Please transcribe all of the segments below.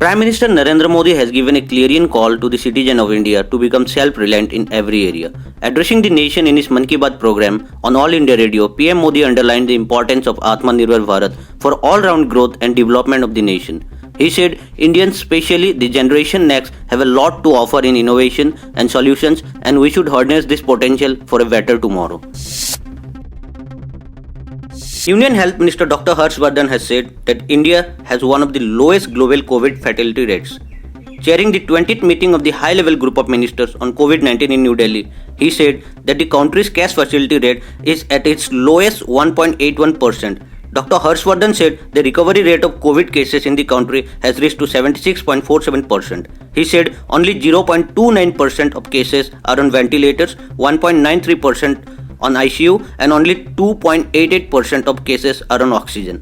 Prime Minister Narendra Modi has given a clarion call to the citizen of India to become self-reliant in every area. Addressing the nation in his Mann Ki Baat program on All India Radio, PM Modi underlined the importance of Atmanirbhar Bharat for all-round growth and development of the nation. He said Indians, especially the generation next, have a lot to offer in innovation and solutions, and we should harness this potential for a better tomorrow. Union Health Minister Dr. Harsh Vardhan has said that India has one of the lowest global COVID fatality rates. Chairing the 20th meeting of the high-level group of ministers on COVID-19 in New Delhi, he said that the country's case fatality rate is at its lowest 1.81%. Dr. Harsh Vardhan said the recovery rate of COVID cases in the country has reached to 76.47%. He said only 0.29% of cases are on ventilators, 1.93% on ICU, and only 2.88% of cases are on oxygen.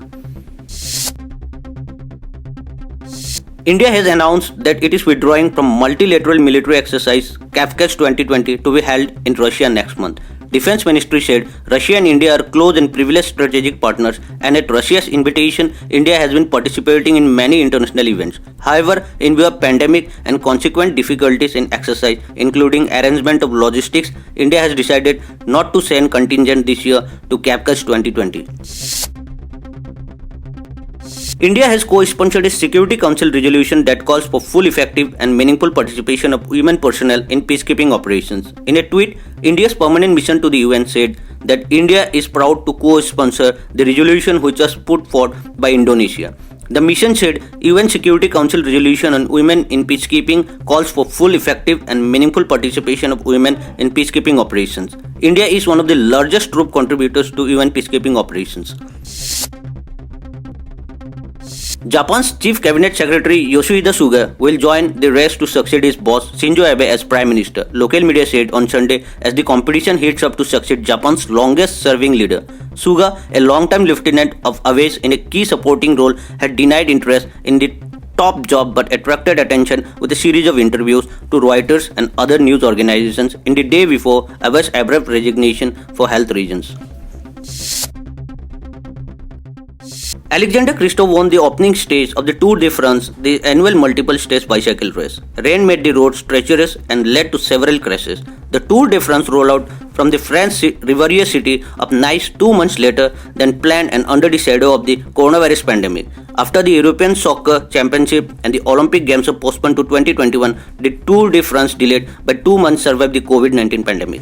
India has announced that it is withdrawing from multilateral military exercise Kavkaz 2020 to be held in Russia next month. Defense Ministry said Russia and India are close and privileged strategic partners, and at Russia's invitation, India has been participating in many international events. However, in view of pandemic and consequent difficulties in exercise, including arrangement of logistics, India has decided not to send contingent this year to Kavkaz 2020. India has co-sponsored a Security Council resolution that calls for full, effective and meaningful participation of women personnel in peacekeeping operations. In a tweet, India's permanent mission to the UN said that India is proud to co-sponsor the resolution which was put forth by Indonesia. The mission said UN Security Council resolution on women in peacekeeping calls for full, effective and meaningful participation of women in peacekeeping operations. India is one of the largest troop contributors to UN peacekeeping operations. Japan's Chief Cabinet Secretary Yoshihide Suga will join the race to succeed his boss Shinzo Abe as Prime Minister, local media said on Sunday as the competition heats up to succeed Japan's longest-serving leader. Suga, a long-time lieutenant of Abe's in a key supporting role, had denied interest in the top job but attracted attention with a series of interviews to Reuters and other news organizations in the day before Abe's abrupt resignation for health reasons. Alexander Kristoff won the opening stage of the Tour de France, the annual multiple-stage bicycle race. Rain made the roads treacherous and led to several crashes. The Tour de France rollout from the French Riviera city of Nice 2 months later than planned and under the shadow of the coronavirus pandemic. After the European Soccer Championship and the Olympic Games were postponed to 2021, the Tour de France delayed by 2 months survived the COVID-19 pandemic.